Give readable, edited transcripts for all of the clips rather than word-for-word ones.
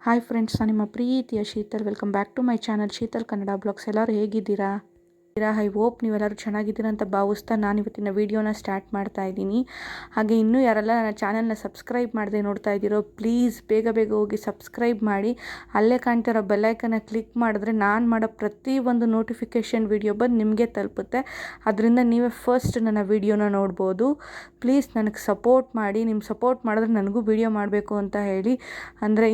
Hi friends, ನಾನು ನಿಮ್ಮ ಪ್ರೀತಿಯ Sheetal. Welcome back to my channel Sheetal Kannada blogs. ಎಲ್ಲರೂ ಹೇಗಿದ್ದೀರಾ? ಐ ಹೋಪ್ ನೀವೆಲ್ಲರೂ ಚೆನ್ನಾಗಿದ್ದೀರಾ ಅಂತ ಭಾವಿಸ್ತಾ ನಾನು ಇವತ್ತಿನ ವೀಡಿಯೋನ ಸ್ಟಾರ್ಟ್ ಮಾಡ್ತಾ ಇದ್ದೀನಿ. ಹಾಗೆ ಇನ್ನೂ ಯಾರೆಲ್ಲ ನನ್ನ ಚಾನಲ್ನ ಸಬ್ಸ್ಕ್ರೈಬ್ ಮಾಡದೆ ನೋಡ್ತಾ ಇದ್ದೀರೋ, ಪ್ಲೀಸ್ ಬೇಗ ಬೇಗ ಹೋಗಿ ಸಬ್ಸ್ಕ್ರೈಬ್ ಮಾಡಿ. ಅಲ್ಲೇ ಕಾಣ್ತಿರೋ ಬೆಲ್ಲೈಕನ್ನ ಕ್ಲಿಕ್ ಮಾಡಿದ್ರೆ ನಾನು ಮಾಡೋ ಪ್ರತಿಯೊಂದು ನೋಟಿಫಿಕೇಷನ್ ವಿಡಿಯೋ ಬಂದು ನಿಮಗೆ ತಲುಪುತ್ತೆ. ಅದರಿಂದ ನೀವೇ ಫಸ್ಟ್ ನನ್ನ ವೀಡಿಯೋನ ನೋಡ್ಬೋದು. ಪ್ಲೀಸ್ ನನಗೆ ಸಪೋರ್ಟ್ ಮಾಡಿ. ನಿಮ್ಮ ಸಪೋರ್ಟ್ ಮಾಡಿದ್ರೆ ನನಗೂ ವೀಡಿಯೋ ಮಾಡಬೇಕು ಅಂತ ಹೇಳಿ ಅಂದರೆ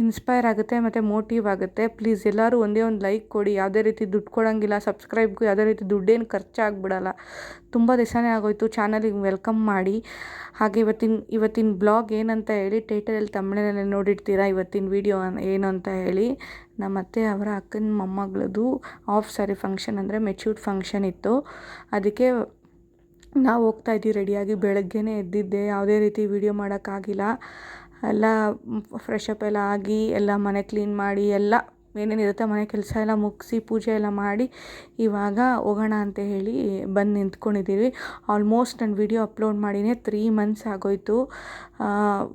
ಇನ್ಸ್ಪೈರ್ ಆಗುತ್ತೆ ಮತ್ತು ಮೋಟಿವ್ ಆಗುತ್ತೆ. ಪ್ಲೀಸ್ ಎಲ್ಲರೂ ಒಂದೇ ಒಂದು ಲೈಕ್ ಕೊಡಿ. ಯಾವುದೇ ರೀತಿ ದುಡ್ಡು ಕೊಡೋಂಗಿಲ್ಲ. ಸಬ್ಸ್ಕ್ರೈಬ್ಗೂ ಯಾವುದೇ ರೀತಿ ದುಡ್ಡೇನು ಖರ್ಚಾಗ್ಬಿಡಲ್ಲ. ತುಂಬ ದಿವಸನೇ ಆಗೋಯ್ತು. ಚಾನಲಿಗೆ ವೆಲ್ಕಮ್ ಮಾಡಿ. ಹಾಗೆ ಇವತ್ತಿನ ಬ್ಲಾಗ್ ಏನಂತ ಹೇಳಿ ಟೈಟಲಲ್ಲಿ ತಮಿಳಿನಲ್ಲಿ ನೋಡಿರ್ತೀರಾ. ಇವತ್ತಿನ ವಿಡಿಯೋ ಏನು ಅಂತ ಹೇಳಿ, ನಮ್ಮ ಅತ್ತೆ ಅವರ ಅಕ್ಕನ ಮೊಮ್ಮಗಳದು ಆಫ್ ಸ್ಯಾರಿ ಫಂಕ್ಷನ್, ಅಂದರೆ ಮೆಚ್ಯೂರ್ಡ್ ಫಂಕ್ಷನ್ ಇತ್ತು. ಅದಕ್ಕೆ ನಾವು ಹೋಗ್ತಾಯಿದ್ದೀವಿ ರೆಡಿಯಾಗಿ. ಬೆಳಗ್ಗೆನೇ ಎದ್ದಿದ್ದೆ, ಯಾವುದೇ ರೀತಿ ವಿಡಿಯೋ ಮಾಡೋಕ್ಕಾಗಿಲ್ಲ. ಎಲ್ಲ ಫ್ರೆಶ್ ಅಪ್ ಎಲ್ಲ ಆಗಿ ಎಲ್ಲ ಮನೆ ಕ್ಲೀನ್ ಮಾಡಿ ಎಲ್ಲ ಏನೇನಿರುತ್ತೆ ಮನೆ ಕೆಲಸ ಎಲ್ಲ ಮುಗಿಸಿ ಪೂಜೆ ಎಲ್ಲ ಮಾಡಿ ಇವಾಗ ಹೋಗೋಣ ಅಂತ ಹೇಳಿ ಬಂದು ನಿಂತ್ಕೊಂಡಿದ್ದೀವಿ. ಆಲ್ಮೋಸ್ಟ್ ನಾನು ವಿಡಿಯೋ ಅಪ್ಲೋಡ್ ಮಾಡಿನೇ 3 ಮಂತ್ಸ್ ಆಗೋಯ್ತು.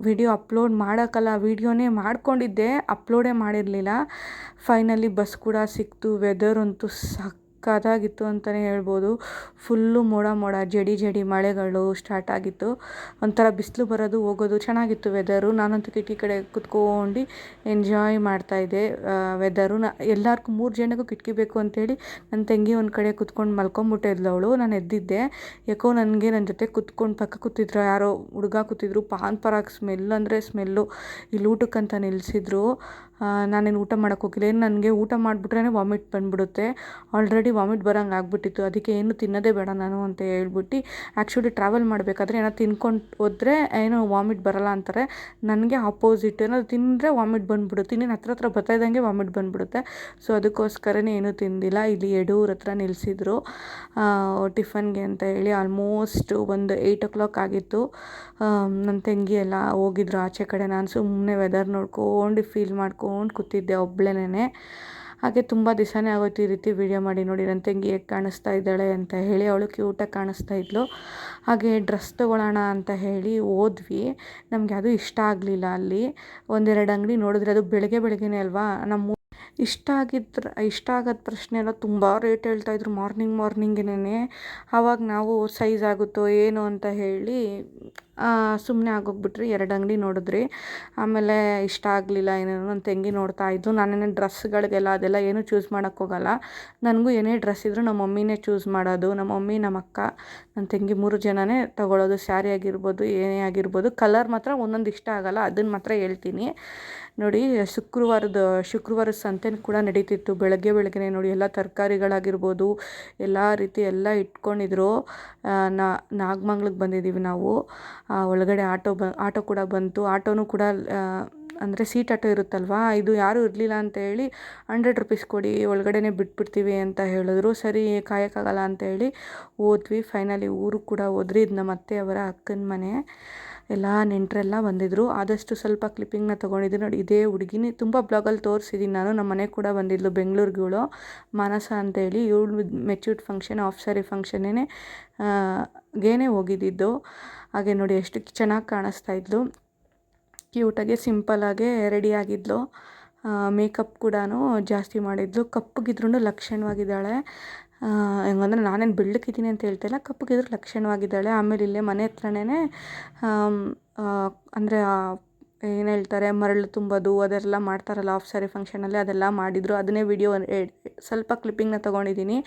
ವಿಡಿಯೋ ಅಪ್ಲೋಡ್ ಮಾಡೋಕ್ಕಲ್ಲ, ವಿಡಿಯೋನೇ ಮಾಡ್ಕೊಂಡಿದ್ದೆ, ಅಪ್ಲೋಡೇ ಮಾಡಿರಲಿಲ್ಲ. ಫೈನಲಿ ಬಸ್ ಕೂಡ ಸಿಕ್ತು. ವೆದರ್ ಅಂತೂ ಸಕ್ಕತ್ತಾಗಿತ್ತು ಅಂತಲೇ ಹೇಳ್ಬೋದು. ಫುಲ್ಲು ಮೋಡ ಜಡಿ ಮಳೆಗಳು ಸ್ಟಾರ್ಟ್ ಆಗಿತ್ತು. ಒಂಥರ ಬಿಸಿಲು ಬರೋದು ಹೋಗೋದು, ಚೆನ್ನಾಗಿತ್ತು ವೆದರು. ನಾನಂತೂ ಕಿಟಕಿ ಕಡೆ ಕುತ್ಕೊಂಡು ಎಂಜಾಯ್ ಮಾಡ್ತಾಯಿದ್ದೆ ವೆದರು. ಎಲ್ಲರಿಗೂ 3 ಜನಕ್ಕೂ ಕಿಟಕಿ ಬೇಕು ಅಂತೇಳಿ ನನ್ನ ತಂಗಿ ಒಂದು ಕಡೆ ಕುತ್ಕೊಂಡು ಮಲ್ಕೊಂಬಿಟ್ಟಿದ್ಲು ಅವಳು. ನಾನು ಎದ್ದಿದ್ದೆ. ಯಾಕೋ ನನಗೆ ನನ್ನ ಜೊತೆ ಪಕ್ಕ ಕೂತಿದ್ರು ಯಾರೋ ಹುಡುಗ ಕೂತಿದ್ರು. ಪಾನ್ ಪರಾಗ್ ಸ್ಮೆಲ್ ಅಂದರೆ ಸ್ಮೆಲ್ಲು. ಇಲ್ಲಿ ಊಟಕ್ಕಂತ ನಿಲ್ಲಿಸಿದ್ರು. ನಾನೇನು ಊಟ ಮಾಡೋಕ್ಕೆ ಹೋಗಿಲ್ಲ. ಏನು ನನಗೆ ಊಟ ಮಾಡಿಬಿಟ್ರೆ ವಾಮಿಟ್ ಬಂದುಬಿಡುತ್ತೆ. ಆಲ್ರೆಡಿ ವಾಮಿಟ್ ಬರೋಂಗೆ ಆಗ್ಬಿಟ್ಟಿತ್ತು. ಅದಕ್ಕೆ ಏನು ತಿನ್ನೋದೇ ಬೇಡ ನಾನು ಅಂತ ಹೇಳ್ಬಿಟ್ಟು, ಆ್ಯಕ್ಚುಲಿ ಟ್ರಾವೆಲ್ ಮಾಡಬೇಕಾದ್ರೆ ಏನೋ ತಿನ್ಕೊಂಡು ಹೋದರೆ ಏನೋ ವಾಮಿಟ್ ಬರೋಲ್ಲ ಅಂತಾರೆ. ನನಗೆ ಆಪೋಸಿಟ್, ಏನಾದ್ರು ತಿಂದರೆ ವಾಮಿಟ್ ಬಂದುಬಿಡುತ್ತೆ. ಇನ್ನೇನು ಹತ್ರ ಬರ್ತಾ ಇದ್ದಂಗೆ ವಾಮಿಟ್ ಬಂದುಬಿಡುತ್ತೆ. ಸೊ ಅದಕ್ಕೋಸ್ಕರನೇ ಏನೂ ತಿಂದಿಲ್ಲ. ಇಲ್ಲಿ ಯಡೂರ್ ಹತ್ರ ನಿಲ್ಲಿಸಿದ್ರು ಟಿಫನ್ಗೆ ಅಂತ ಹೇಳಿ. ಆಲ್ಮೋಸ್ಟ್ ಒಂದು 8 o'clock ಆಗಿತ್ತು. ನನ್ನ ತಂಗಿ ಎಲ್ಲ ಹೋಗಿದ್ರು ಆಚೆ ಕಡೆ. ನಾನು ಸುಮ್ಮನೆ ವೆದರ್ ನೋಡ್ಕೊಂಡು ಫೀಲ್ ಮಾಡ್ಕೊಂಡು ಕೂತಿದ್ದೆ ಒಬ್ಬಳೇನೆ. ಹಾಗೆ ತುಂಬ ದಿವಸನೇ ಆಗೋಯ್ತು ಈ ರೀತಿ ವೀಡಿಯೋ ಮಾಡಿ. ನೋಡಿ ನನ್ನ ತಂಗಿ ಹೇಗೆ ಕಾಣಿಸ್ತಾ ಇದ್ದಾಳೆ ಅಂತ ಹೇಳಿ. ಅವಳು ಕ್ಯೂಟಾಗಿ ಕಾಣಿಸ್ತಾ ಇದ್ಲು. ಹಾಗೆ ಡ್ರೆಸ್ ತೊಗೊಳ್ಳೋಣ ಅಂತ ಹೇಳಿ ಹೋದ್ವಿ. ನಮಗೆ ಅದು ಇಷ್ಟ ಆಗಲಿಲ್ಲ. ಅಲ್ಲಿ 1-2 ಅಂಗಡಿ ನೋಡಿದ್ರೆ, ಅದು ಬೆಳಗ್ಗೆನೇ ಅಲ್ವಾ, ನಮ್ಮ ಇಷ್ಟ ಆಗೋದು ಪ್ರಶ್ನೆ ಎಲ್ಲ ತುಂಬ ರೇಟ್ ಹೇಳ್ತಾಯಿದ್ರು ಮಾರ್ನಿಂಗೇನೆ. ಆವಾಗ ನಾವು ಸೈಜ್ ಆಗುತ್ತೋ ಏನೋ ಅಂತ ಹೇಳಿ ಸುಮ್ಮನೆ ಆಗೋಗ್ಬಿಟ್ರಿ. 2 ಅಂಗಡಿ ನೋಡಿದ್ರಿ. ಆಮೇಲೆ ಇಷ್ಟ ಆಗಲಿಲ್ಲ. ಏನೇನೋ ನನ್ನ ತಂಗಿ ನೋಡ್ತಾ ಇದ್ದು. ನಾನೇನು ಡ್ರೆಸ್ಗಳಿಗೆಲ್ಲ ಅದೆಲ್ಲ ಏನೂ ಚೂಸ್ ಮಾಡೋಕ್ಕೋಗಲ್ಲ. ನನಗೂ ಏನೇ ಡ್ರೆಸ್ ಇದ್ದರೂ ನಮ್ಮ ಮಮ್ಮಿನೇ ಚೂಸ್ ಮಾಡೋದು. ನಮ್ಮ ಮಮ್ಮಿ, ನಮ್ಮ ಅಕ್ಕ, ನನ್ನ ತಂಗಿ 3 ಜನನೇ ತೊಗೊಳ್ಳೋದು. ಸ್ಯಾರಿ ಆಗಿರ್ಬೋದು, ಏನೇ ಆಗಿರ್ಬೋದು. ಕಲರ್ ಮಾತ್ರ ಒಂದೊಂದು ಇಷ್ಟ ಆಗೋಲ್ಲ, ಅದನ್ನು ಮಾತ್ರ ಹೇಳ್ತೀನಿ. ನೋಡಿ, ಶುಕ್ರವಾರದ ಸಂತೆ ಕೂಡ ನಡೀತಿತ್ತು. ಬೆಳಗ್ಗೆನೇ ನೋಡಿ, ಎಲ್ಲ ತರಕಾರಿಗಳಾಗಿರ್ಬೋದು, ಎಲ್ಲ ರೀತಿ ಎಲ್ಲ ಇಟ್ಕೊಂಡಿದ್ರು. ನಾಗಮಂಗ್ಲಕ್ಕೆ ಬಂದಿದ್ದೀವಿ ನಾವು. ಒಳಗಡೆ ಆಟೋ ಕೂಡ ಬಂತು. ಆಟೋನೂ ಕೂಡ ಅಂದರೆ ಸೀಟ್ ಆಟೋ ಇರುತ್ತಲ್ವಾ, ಇದು ಯಾರೂ ಇರಲಿಲ್ಲ ಅಂತ ಹೇಳಿ 100 rupees ಕೊಡಿ ಒಳಗಡೆನೇ ಬಿಟ್ಬಿಡ್ತೀವಿ ಅಂತ ಹೇಳಿದ್ರು. ಸರಿ, ಕಾಯೋಕ್ಕಾಗಲ್ಲ ಅಂತ ಹೇಳಿ ಹೋದ್ವಿ. ಫೈನಲಿ ಊರು ಕೂಡ ಹೋದ್ರಿ. ಇದು ನಮ್ಮ ಅತ್ತೆಯವರ ಅಕ್ಕನ ಮನೆ. ಎಲ್ಲ ನೆಂಟರೆಲ್ಲ ಬಂದಿದ್ದರು. ಆದಷ್ಟು ಸ್ವಲ್ಪ ಕ್ಲಿಪ್ಪಿಂಗ್ನ ತೊಗೊಂಡಿದ್ದೀನಿ. ನೋಡಿ, ಇದೇ ಹುಡುಗಿನಿ ತುಂಬ ಬ್ಲಾಗಲ್ಲಿ ತೋರಿಸಿದ್ದೀನಿ ನಾನು. ನಮ್ಮ ಮನೆ ಕೂಡ ಬಂದಿದ್ಲು ಬೆಂಗಳೂರಿಗೂ, ಮಾನಸ ಅಂತೇಳಿ. ಇವಳು ಮೆಚ್ಯೂರ್ಡ್ ಫಂಕ್ಷನ್, ಆಫ್ ಸ್ಯಾರಿ ಫಂಕ್ಷನ್ನೇ ಗೇನೆ ಹೋಗಿದ್ದಿದ್ದು. ಹಾಗೆ ನೋಡಿ ಎಷ್ಟು ಚೆನ್ನಾಗಿ ಕಾಣಿಸ್ತಾ ಇದ್ಲು. ಕ್ಯೂಟಾಗೆ ಸಿಂಪಲ್ಲಾಗೆ ರೆಡಿಯಾಗಿದ್ಲು. ಮೇಕಪ್ ಕೂಡ ಜಾಸ್ತಿ ಮಾಡಿದ್ಲು. ಕಪ್ಪಗಿದ್ರೂ ಲಕ್ಷಣವಾಗಿದ್ದಾಳೆ. ಹೆಂಗಂದ್ರೆ ನಾನೇನು ಬೆಳ್ಳಕ್ಕಿದ್ದೀನಿ ಅಂತ ಹೇಳ್ತಾಯಿಲ್ಲ, ಕಪ್ಪಗಿದ್ರು ಲಕ್ಷಣವಾಗಿದ್ದಾಳೆ. ಆಮೇಲೆ ಇಲ್ಲೇ ಮನೆ ಹತ್ರನೇ ಅಂದರೆ ಏನು ಹೇಳ್ತಾರೆ, ಮರಳು ತುಂಬೋದು ಅದೆಲ್ಲ ಮಾಡ್ತಾರಲ್ಲ ಆಫ್ ಸ್ಯಾರಿ ಫಂಕ್ಷನಲ್ಲಿ, ಅದೆಲ್ಲ ಮಾಡಿದರು. ಅದನ್ನೇ ವಿಡಿಯೋ ಸ್ವಲ್ಪ ಕ್ಲಿಪ್ಪಿಂಗ್ನ ತೊಗೊಂಡಿದ್ದೀನಿ.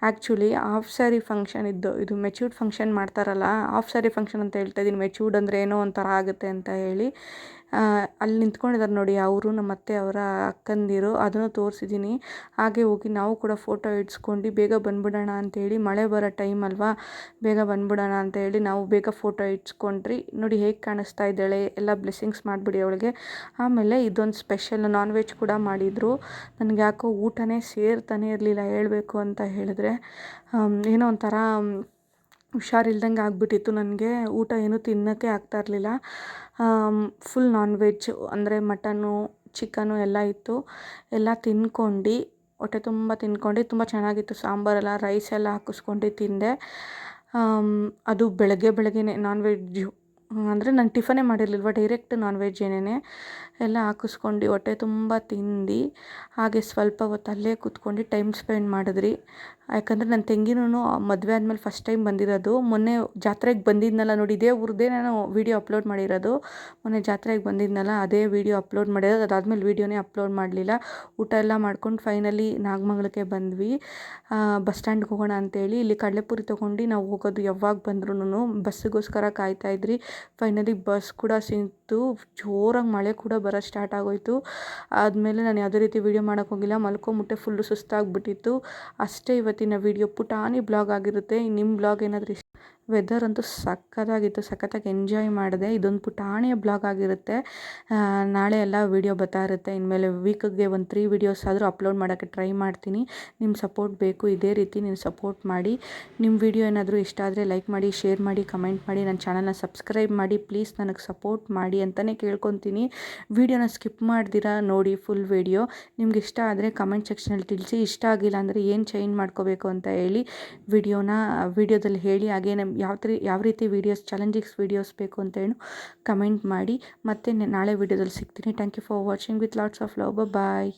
ಆ್ಯಕ್ಚುಲಿ ಆಫ್ ಸ್ಯಾರಿ ಫಂಕ್ಷನ್ ಇದು ಮೆಚ್ಯೂರ್ಡ್ ಫಂಕ್ಷನ್ ಮಾಡ್ತಾರಲ್ಲ, ಆಫ್ ಸ್ಯಾರಿ ಫಂಕ್ಷನ್ ಅಂತ ಹೇಳ್ತಾ ಇದ್ದೀನಿ. ಮೆಚ್ಯೂರ್ಡ್ ಅಂದರೆ ಏನೋ ಒಂಥರ ಆಗುತ್ತೆ ಅಂತ ಹೇಳಿ ಅಲ್ಲಿ ನಿಂತ್ಕೊಂಡಿದ್ದಾರೆ ನೋಡಿ, ಅವರು ನಮ್ಮ ಅತ್ತೆ ಅವರ ಅಕ್ಕಂದಿರು. ಅದನ್ನು ತೋರಿಸಿದ್ದೀನಿ. ಹಾಗೆ ಹೋಗಿ ನಾವು ಕೂಡ ಫೋಟೋ ಇಡ್ಸ್ಕೊಂಡು ಬೇಗ ಬಂದ್ಬಿಡೋಣ ಅಂತೇಳಿ, ಮಳೆ ಬರೋ ಟೈಮ್ ಅಲ್ವಾ, ಬೇಗ ಬಂದ್ಬಿಡೋಣ ಅಂತ ಹೇಳಿ ನಾವು ಬೇಗ ಫೋಟೋ ಇಡ್ಸ್ಕೊಂಡ್ರಿ. ನೋಡಿ ಹೇಗೆ ಕಾಣಿಸ್ತಾ ಇದ್ದಾಳೆ. ಎಲ್ಲ ಬ್ಲೆಸ್ಸಿಂಗ್ಸ್ ಮಾಡಿಬಿಡಿ ಅವಳಿಗೆ. ಆಮೇಲೆ ಇದೊಂದು ಸ್ಪೆಷಲ್ ನಾನ್ ವೆಜ್ ಕೂಡ ಮಾಡಿದರು. ನನಗೆ ಯಾಕೋ ಊಟನೇ ಸೇರ್ತಾನೆ ಇರಲಿಲ್ಲ, ಹೇಳಬೇಕು ಅಂತ ಹೇಳಿದ್ರೆ. ಏನೋ ಒಂಥರ ಹುಷಾರಿಲ್ದಂಗೆ ಆಗಿಬಿಟ್ಟಿತ್ತು ನನಗೆ. ಊಟ ಏನೂ ತಿನ್ನೋಕ್ಕೆ ಆಗ್ತಾ ಇರಲಿಲ್ಲ. ಫುಲ್ ನಾನ್ ವೆಜ್ ಅಂದರೆ ಮಟನ್ನು, ಚಿಕನು ಎಲ್ಲ ಇತ್ತು. ಎಲ್ಲ ತಿನ್ಕೊಂಡು ಹೊಟ್ಟೆ ತುಂಬ ತಿನ್ಕೊಂಡು, ತುಂಬ ಚೆನ್ನಾಗಿತ್ತು ಸಾಂಬಾರೆಲ್ಲ. ರೈಸ್ ಎಲ್ಲ ಹಾಕಿಸ್ಕೊಂಡು ತಿಂದೆ. ಅದು ಬೆಳಗ್ಗೆನೇ ನಾನ್ ವೆಜ್ಜು ಅಂದರೆ ನಾನು ಟಿಫನೇ ಮಾಡಿರಲಿಲ್ವ, ಡೈರೆಕ್ಟ್ ನಾನ್ ವೆಜ್ ಏನೇ ಎಲ್ಲ ಹಾಕಿಸ್ಕೊಂಡು ಹೊಟ್ಟೆ ತುಂಬ ತಿಂದು ಹಾಗೆ ಸ್ವಲ್ಪ ಹೊತ್ತು ಅಲ್ಲೇ ಕೂತ್ಕೊಂಡು ಟೈಮ್ ಸ್ಪೆಂಡ್ ಮಾಡಿದ್ರಿ. ಯಾಕಂದರೆ ನನ್ನ ತಂಗಿನೂ ಮದುವೆ ಆದಮೇಲೆ ಫಸ್ಟ್ ಟೈಮ್ ಬಂದಿರೋದು. ಮೊನ್ನೆ ಜಾತ್ರೆಗೆ ಬಂದಿದ್ನಲ್ಲ ನೋಡಿ, ಇದೇ ಊರದೇ ನಾನು ವೀಡಿಯೋ ಅಪ್ಲೋಡ್ ಮಾಡಿರೋದು. ಮೊನ್ನೆ ಜಾತ್ರೆಗೆ ಬಂದಿದ್ನಲ್ಲ ಅದೇ ವೀಡಿಯೋ ಅಪ್ಲೋಡ್ ಮಾಡಿರೋದು. ಅದಾದಮೇಲೆ ವೀಡಿಯೋನೇ ಅಪ್ಲೋಡ್ ಮಾಡಲಿಲ್ಲ. ಊಟ ಎಲ್ಲ ಮಾಡ್ಕೊಂಡು ಫೈನಲಿ ನಾಗಮಂಗಲಕ್ಕೆ ಬಂದ್ವಿ. ಬಸ್ ಸ್ಟ್ಯಾಂಡ್ಗೆ ಹೋಗೋಣ ಅಂತೇಳಿ ಇಲ್ಲಿ ಕಡಲೆಪುರಿ ತೊಗೊಂಡು ನಾವು ಹೋಗೋದು. ಯಾವಾಗ ಬಂದ್ರೂ ಬಸ್ಸಿಗೋಸ್ಕರ ಕಾಯ್ತಾಯಿದ್ರಿ. ಫೈನಲಿ ಬಸ್ ಕೂಡ ಸಿಕ್ತು. ಜೋರಾಗಿ ಮಳೆ ಕೂಡ ಬರೋದು ಸ್ಟಾರ್ಟ್ ಆಗೋಯಿತು. ಆದಮೇಲೆ ನಾನು ಯಾವುದೇ ರೀತಿ ವೀಡಿಯೋ ಮಾಡೋಕ್ಕೋಗಿಲ್ಲ, ಮಲ್ಕೊಂಬಿಟ್ಟೆ. ಫುಲ್ಲು ಸುಸ್ತಾಗ್ಬಿಟ್ಟಿತ್ತು. ಅಷ್ಟೇ ಇವತ್ತಿನ ವೀಡಿಯೋ. ಪುಟಾಣಿ ಬ್ಲಾಗ್ ಆಗಿರುತ್ತೆ. ನಿಮ್ಮ ಬ್ಲಾಗ್ ಏನಾದರೂ ವೆದರ್ ಅಂತೂ ಸಖತ್ತಾಗಿತ್ತು, ಸಖತ್ತಾಗಿ ಎಂಜಾಯ್ ಮಾಡಿದೆ. ಇದೊಂದು ಪುಟಾಣಿಯ ಬ್ಲಾಗ್ ಆಗಿರುತ್ತೆ. ನಾಳೆ ಎಲ್ಲ ವೀಡಿಯೋ ಬರ್ತಾ ಇರುತ್ತೆ. ಇನ್ಮೇಲೆ ವೀಕಿಗೆ ಒಂದು 3 ವೀಡಿಯೋಸ್ ಆದರೂ ಅಪ್ಲೋಡ್ ಮಾಡೋಕ್ಕೆ ಟ್ರೈ ಮಾಡ್ತೀನಿ. ನಿಮ್ಮ ಸಪೋರ್ಟ್ ಬೇಕು. ಇದೇ ರೀತಿ ನೀವು ಸಪೋರ್ಟ್ ಮಾಡಿ. ನಿಮ್ಮ ವೀಡಿಯೋ ಏನಾದರೂ ಇಷ್ಟ ಆದರೆ ಲೈಕ್ ಮಾಡಿ, ಶೇರ್ ಮಾಡಿ, ಕಮೆಂಟ್ ಮಾಡಿ, ನನ್ನ ಚಾನಲ್ನ ಸಬ್ಸ್ಕ್ರೈಬ್ ಮಾಡಿ. ಪ್ಲೀಸ್ ನನಗೆ ಸಪೋರ್ಟ್ ಮಾಡಿ ಅಂತಲೇ ಕೇಳ್ಕೊತೀನಿ. ವೀಡಿಯೋನ ಸ್ಕಿಪ್ ಮಾಡ್ದಿರಾ ನೋಡಿ ಫುಲ್ ವೀಡಿಯೋ. ನಿಮ್ಗೆ ಇಷ್ಟ ಆದರೆ ಕಮೆಂಟ್ ಸೆಕ್ಷನಲ್ಲಿ ತಿಳಿಸಿ. ಇಷ್ಟ ಆಗಿಲ್ಲ ಅಂದರೆ ಏನು ಚೇಂಜ್ ಮಾಡ್ಕೋಬೇಕು ಅಂತ ಹೇಳಿ ವೀಡಿಯೋದಲ್ಲಿ ಹೇಳಿ. ಹಾಗೇ ಯಾವ ರೀತಿ ವೀಡಿಯೋಸ್, ಚಾಲೆಂಜಿಂಗ್ಸ್ ವೀಡಿಯೋಸ್ ಬೇಕು ಅಂತ ಹೇಳಿ ಕಮೆಂಟ್ ಮಾಡಿ. ಮತ್ತೆ ನಾಳೆ ವೀಡಿಯೋದಲ್ಲಿ ಸಿಗ್ತೀನಿ. Thank you for watching with lots of love. Bye.